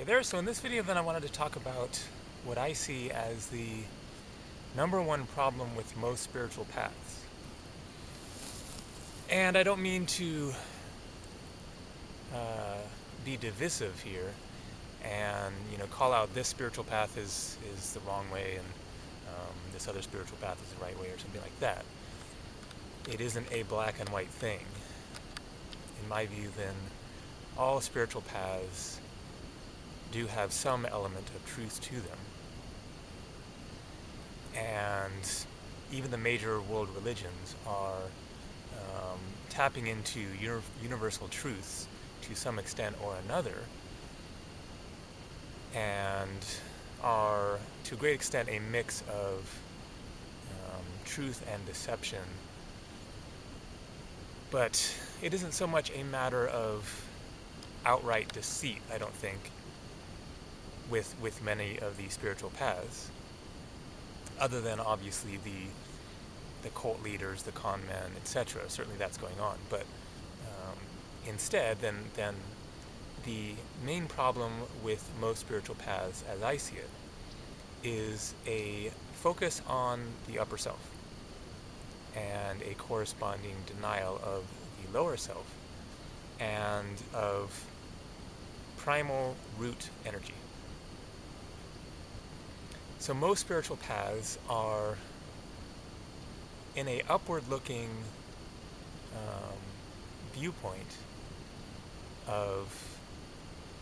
Hey there, so in this video then I wanted to talk about what I see as the number one problem with most spiritual paths. And I don't mean to be divisive here and call out this spiritual path is the wrong way and this other spiritual path is the right way or something like that. It isn't a black and white thing. In my view then, all spiritual paths do have some element of truth to them. And even the major world religions are tapping into universal truths to some extent or another, and are to a great extent a mix of truth and deception. But it isn't so much a matter of outright deceit, I don't think, with many of these spiritual paths, other than obviously the cult leaders, the con men, etc. Certainly that's going on, but instead, then the main problem with most spiritual paths, as I see it, is a focus on the upper self and a corresponding denial of the lower self and of primal root energy. So most spiritual paths are in a upward-looking viewpoint of,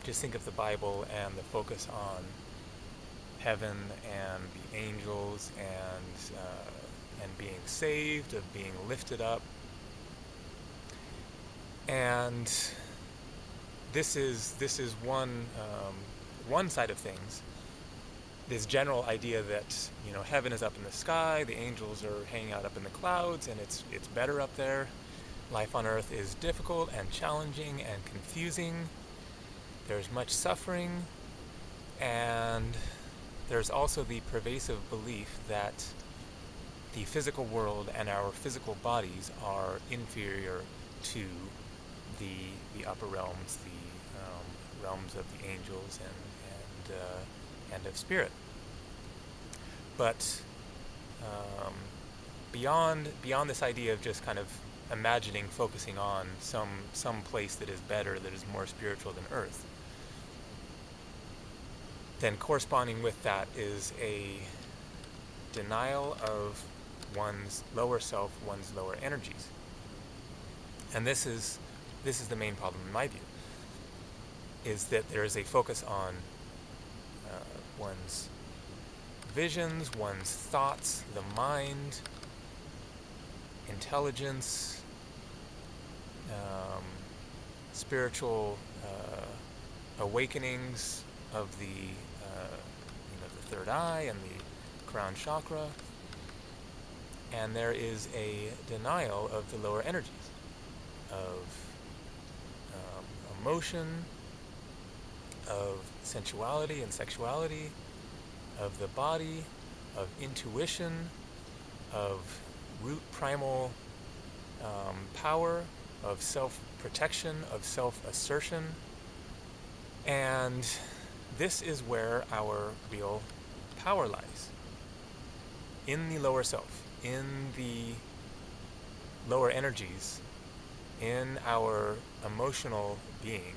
just think of the Bible and the focus on heaven and the angels and being saved, of being lifted up. And this is one side of things. This general idea that heaven is up in the sky, the angels are hanging out up in the clouds, and it's better up there. Life on earth is difficult and challenging and confusing. There's much suffering, and there's also the pervasive belief that the physical world and our physical bodies are inferior to the upper realms, the realms of the angels and of spirit. But beyond this idea of just kind of imagining, focusing on some place that is better, that is more spiritual than earth, then corresponding with that is a denial of one's lower self, one's lower energies. And this is the main problem in my view, is that there is a focus on one's visions, one's thoughts, the mind, intelligence, spiritual awakenings of the third eye and the crown chakra, and there is a denial of the lower energies, of emotion, of sensuality and sexuality, of the body, of intuition, of root primal power, of self-protection, of self-assertion. And this is where our real power lies, in the lower self, in the lower energies, in our emotional being,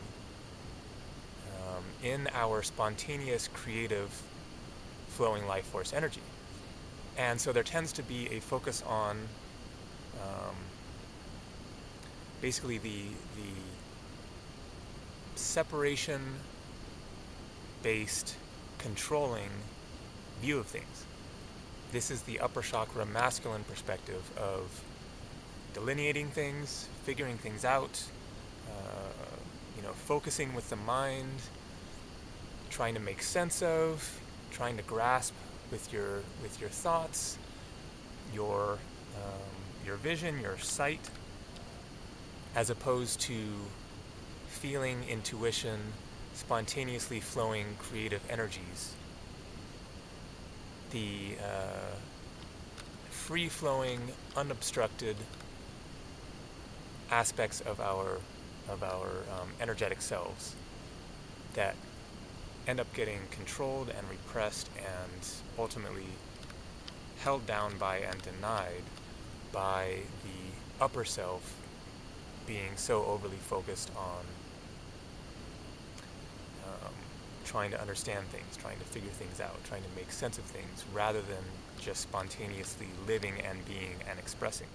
in our spontaneous, creative, flowing life force energy. And so there tends to be a focus on basically the separation-based, controlling view of things. This is the upper chakra masculine perspective of delineating things, figuring things out, focusing with the mind, trying to make sense of, trying to grasp with your thoughts, your vision, your sight, as opposed to feeling, intuition, spontaneously flowing creative energies, the free-flowing, unobstructed aspects of our energetic selves that end up getting controlled and repressed and ultimately held down by and denied by the upper self being so overly focused on trying to understand things, trying to figure things out, trying to make sense of things, rather than just spontaneously living and being and expressing.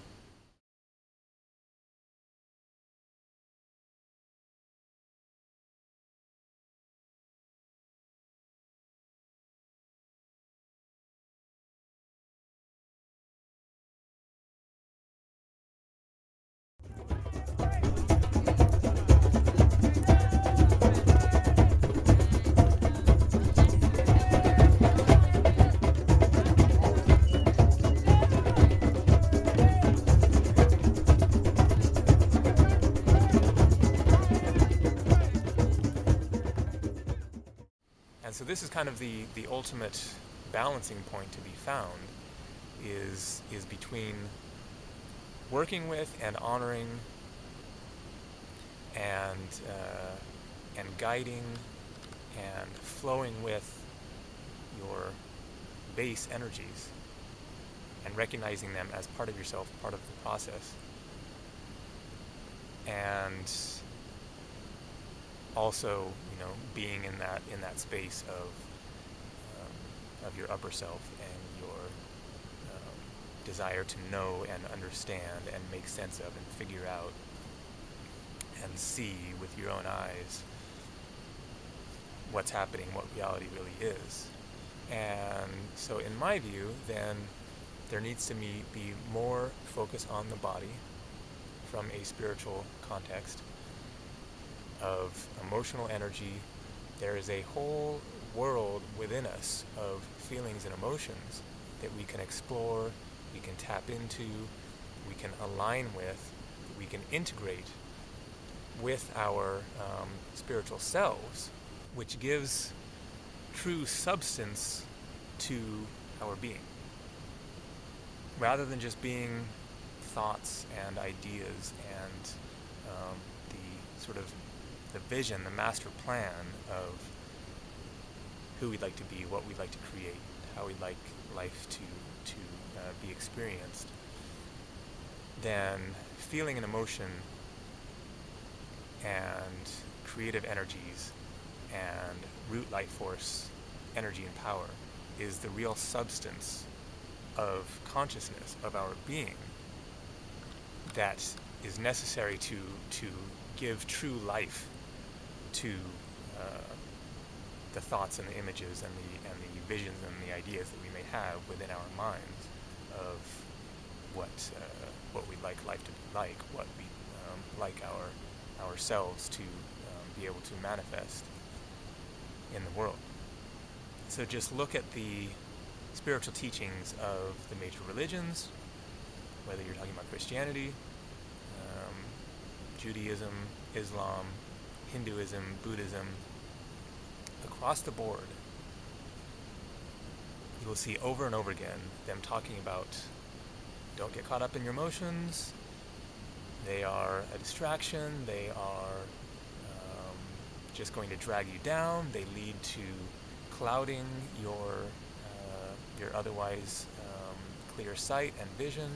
And so this is kind of the ultimate balancing point to be found, is between working with and honoring and guiding and flowing with your base energies and recognizing them as part of yourself, part of the process, and also, being in that space of your upper self and your desire to know and understand and make sense of and figure out and see with your own eyes what's happening, what reality really is. And so in my view, then there needs to be more focus on the body from a spiritual context of emotional energy. There is a whole world within us of feelings and emotions that we can explore, we can tap into, we can align with, we can integrate with our spiritual selves, which gives true substance to our being, rather than just being thoughts and ideas and the sort of the vision, the master plan of who we'd like to be, what we'd like to create, how we'd like life to be experienced. Then feeling and emotion and creative energies and root life force energy and power is the real substance of consciousness, of our being, that is necessary to give true life to the thoughts and the images and the visions and the ideas that we may have within our minds of what we'd like life to be like, what we like ourselves to be able to manifest in the world. So just look at the spiritual teachings of the major religions, whether you're talking about Christianity, Judaism, Islam, Hinduism, Buddhism, across the board, you will see over and over again them talking about don't get caught up in your emotions. They are a distraction. They are just going to drag you down. They lead to clouding your otherwise clear sight and vision.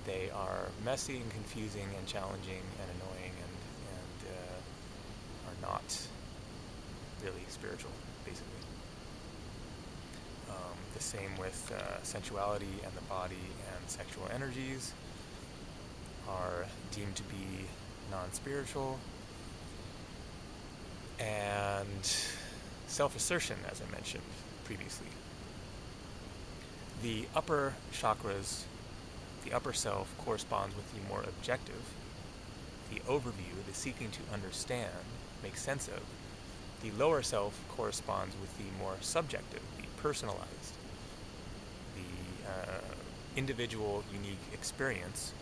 They are messy and confusing and challenging and annoying and are not really spiritual, basically. The same with sensuality and the body and sexual energies are deemed to be non-spiritual. And self-assertion, as I mentioned previously. The upper chakras, the upper self, corresponds with the more objective, the overview, the seeking to understand, make sense of. The lower self corresponds with the more subjective, the personalized, the individual, unique experience,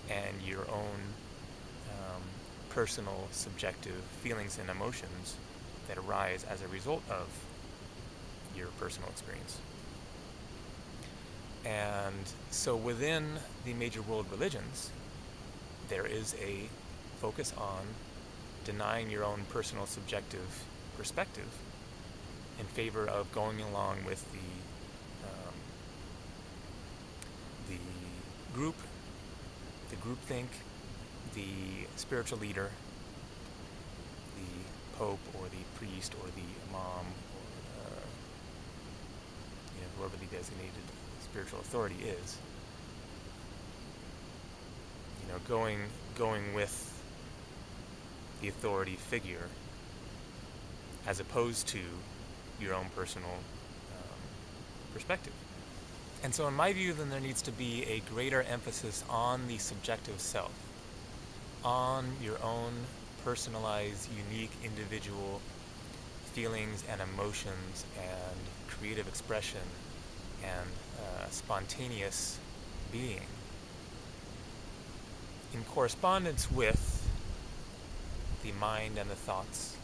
and your own personal, subjective feelings and emotions that arise as a result of your personal experience. And so within the major world religions, there is a focus on denying your own personal subjective perspective in favor of going along with the group, the groupthink, the spiritual leader, the pope or the priest or the imam or whoever the designated spiritual authority is. Going with the authority figure as opposed to your own personal perspective. And so in my view, then there needs to be a greater emphasis on the subjective self, on your own personalized, unique, individual feelings and emotions and creative expression and spontaneous being, in correspondence with the mind and the thoughts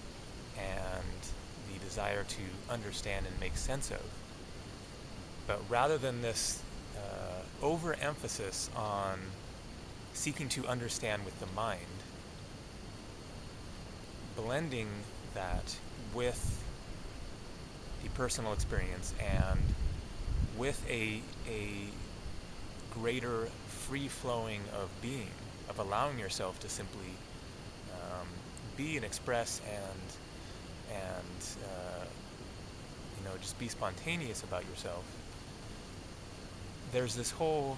and the desire to understand and make sense of. But rather than this overemphasis on seeking to understand with the mind, blending that with the personal experience and with a greater free-flowing of being, of allowing yourself to simply be and express and just be spontaneous about yourself. There's this whole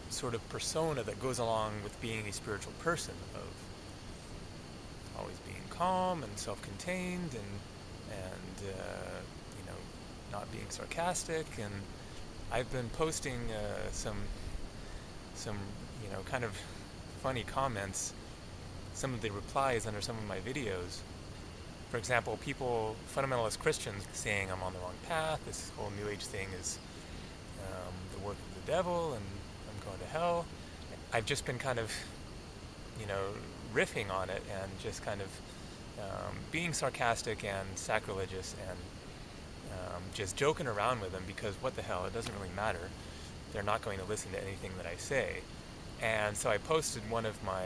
sort of persona that goes along with being a spiritual person, of always being calm and self-contained and not being sarcastic. And I've been posting some kind of funny comments, some of the replies under some of my videos. For example, fundamentalist Christians saying I'm on the wrong path, this whole New Age thing is the work of the devil and I'm going to hell. I've just been kind of, riffing on it and just kind of being sarcastic and sacrilegious and just joking around with them, because what the hell, it doesn't really matter. They're not going to listen to anything that I say. And so I posted one of my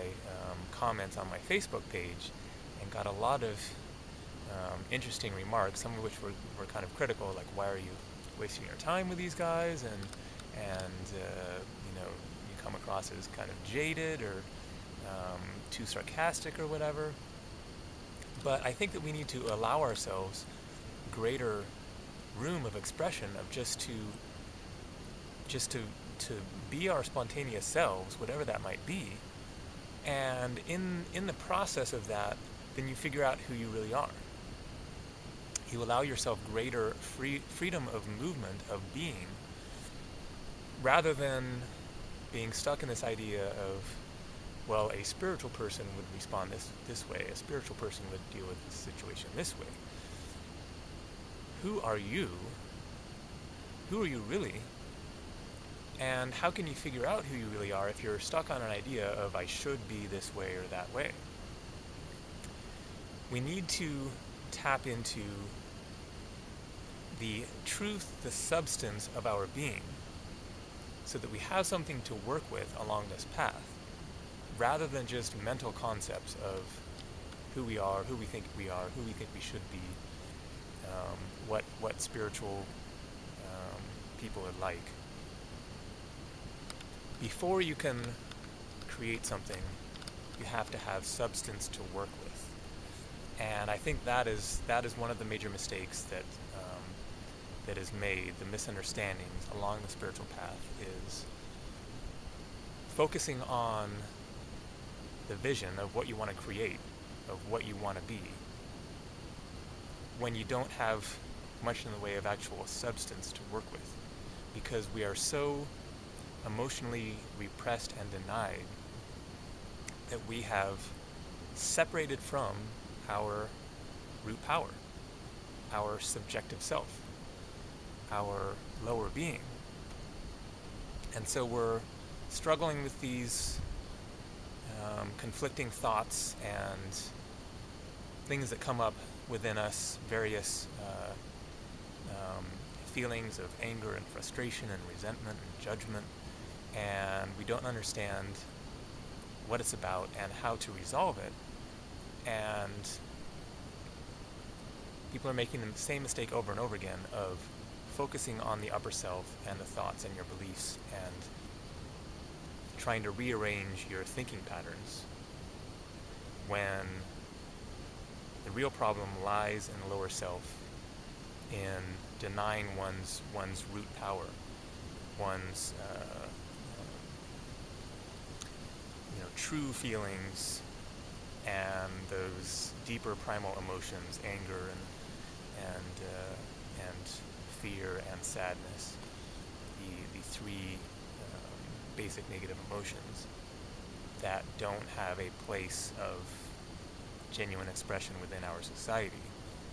comments on my Facebook page and got a lot of interesting remarks, some of which were kind of critical, like, why are you wasting your time with these guys, and you come across as kind of jaded or too sarcastic or whatever. But I think that we need to allow ourselves greater room of expression, of just to be our spontaneous selves, whatever that might be. And in the process of that, then you figure out who you really are. You allow yourself greater freedom of movement, of being, rather than being stuck in this idea of, well, a spiritual person would respond this way, a spiritual person would deal with this situation this way. Who are you? Who are you really? And how can you figure out who you really are if you're stuck on an idea of, I should be this way or that way? We need to tap into the truth, the substance of our being, so that we have something to work with along this path, rather than just mental concepts of who we are, who we think we are, who we think we should be, what spiritual people are like. Before you can create something, you have to have substance to work with. And I think that is one of the major mistakes that is made, the misunderstandings along the spiritual path, is focusing on the vision of what you want to create, of what you want to be, when you don't have much in the way of actual substance to work with, because we are so emotionally repressed and denied that we have separated from our root power, our subjective self, our lower being. And so we're struggling with these conflicting thoughts and things that come up within us, various feelings of anger and frustration and resentment and judgment, and we don't understand what it's about and how to resolve it. And People are making the same mistake over and over again of focusing on the upper self and the thoughts and your beliefs and trying to rearrange your thinking patterns, when the real problem lies in the lower self, in denying one's root power, one's true feelings and those deeper primal emotions, anger and fear and sadness, the three basic negative emotions that don't have a place of genuine expression within our society,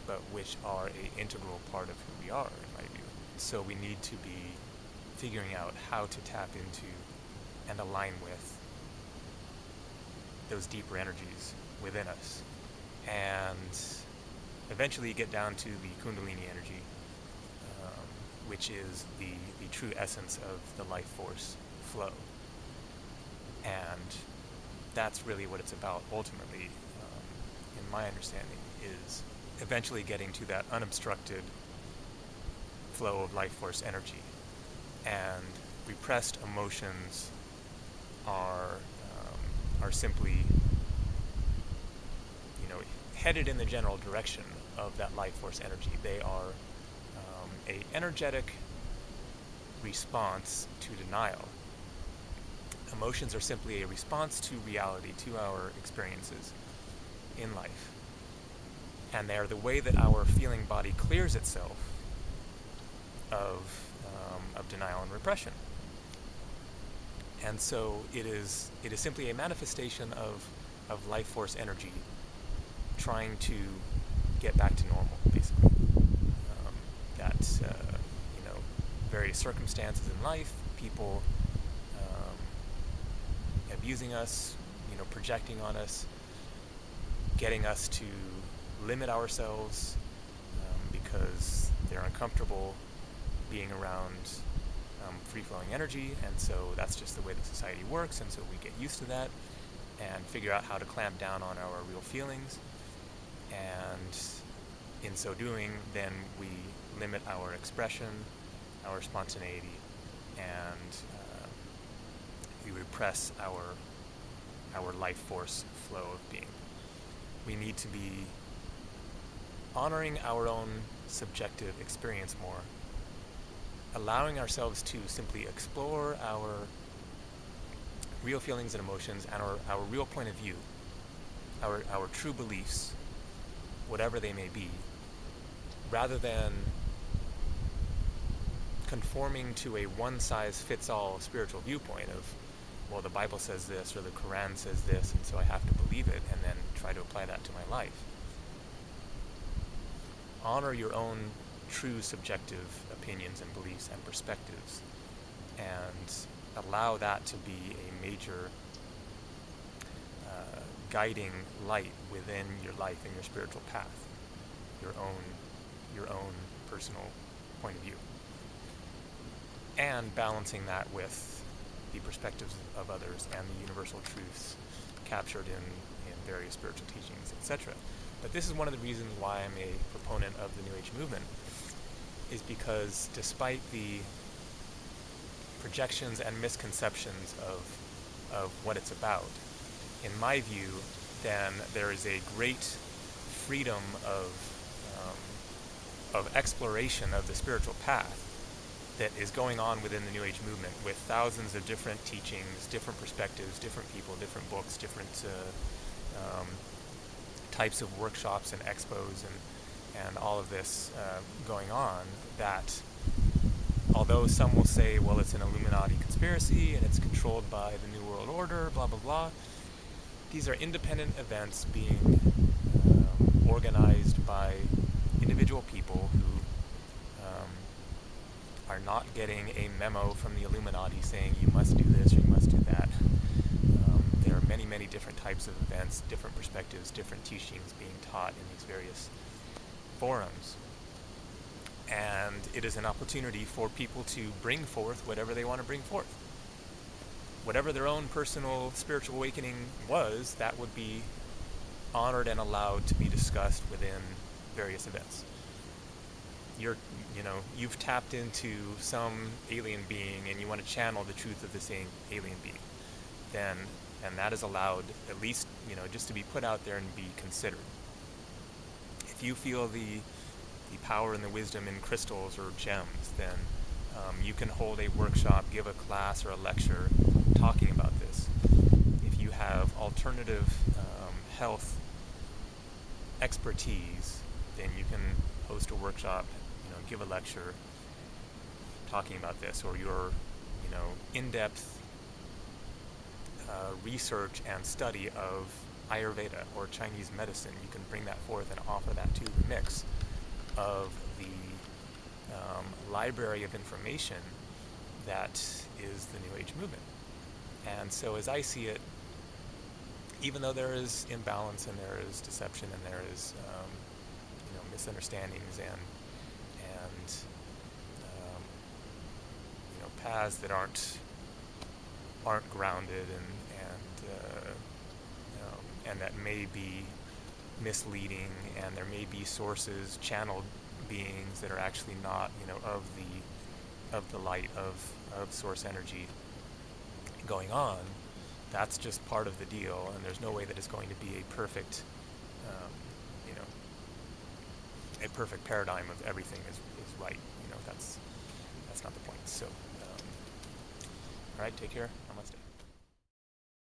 but which are an integral part of who we are, in my view. So we need to be figuring out how to tap into and align with those deeper energies within us, and eventually get down to the Kundalini energy, which is the true essence of the life force flow. And that's really what it's about ultimately, in my understanding, is eventually getting to that unobstructed flow of life force energy. And repressed emotions are simply, headed in the general direction of that life force energy. They are a energetic response to denial. Emotions are simply a response to reality, to our experiences in life. And they are the way that our feeling body clears itself of denial and repression. And so it is simply a manifestation of life force energy trying to get back to normal, basically. Various circumstances in life, people abusing us, projecting on us, getting us to limit ourselves because they're uncomfortable being around free-flowing energy, and so that's just the way the society works, and so we get used to that and figure out how to clamp down on our real feelings, and in so doing, then we limit our expression, our spontaneity, and we repress our life force flow of being. We need to be honoring our own subjective experience more, allowing ourselves to simply explore our real feelings and emotions and our real point of view, our true beliefs, whatever they may be, rather than conforming to a one-size-fits-all spiritual viewpoint of, well, the Bible says this or the Quran says this, and so I have to believe it and then try to apply that to my life. Honor your own true subjective opinions and beliefs and perspectives, and allow that to be a major guiding light within your life and your spiritual path, your own personal point of view, and balancing that with the perspectives of others and the universal truths captured in various spiritual teachings, etc. But this is one of the reasons why I'm a proponent of the New Age movement, is because despite the projections and misconceptions of what it's about, in my view, then there is a great freedom of exploration of the spiritual path that is going on within the New Age movement, with thousands of different teachings, different perspectives, different people, different books, different types of workshops and expos and all of this going on, that although some will say, well, it's an Illuminati conspiracy and it's controlled by the New World Order, blah, blah, blah, these are independent events being organized by individual people who are not getting a memo from the Illuminati saying you must do this or you must do that. There are many, many different types of events, different perspectives, different teachings being taught in these various forums. And it is an opportunity for people to bring forth whatever they want to bring forth. Whatever their own personal spiritual awakening was, that would be honored and allowed to be discussed within various events. You've tapped into some alien being and you want to channel the truth of the same alien being, and that is allowed, at least, just to be put out there and be considered. If you feel the power and the wisdom in crystals or gems, then you can hold a workshop, give a class or a lecture talking about this. If you have alternative health expertise, then you can host a workshop, give a lecture talking about this, or your in-depth research and study of Ayurveda or Chinese medicine. You can bring that forth and offer that to the mix of the library of information that is the New Age movement. And so as I see it, even though there is imbalance and there is deception and there is misunderstandings and paths that aren't grounded and that may be misleading, and there may be sources, channeled beings that are actually not of the light of source energy going on. That's just part of the deal, and there's no way that it's going to be a perfect paradigm of everything is right. That's not the point. So all right, take care. Namaste.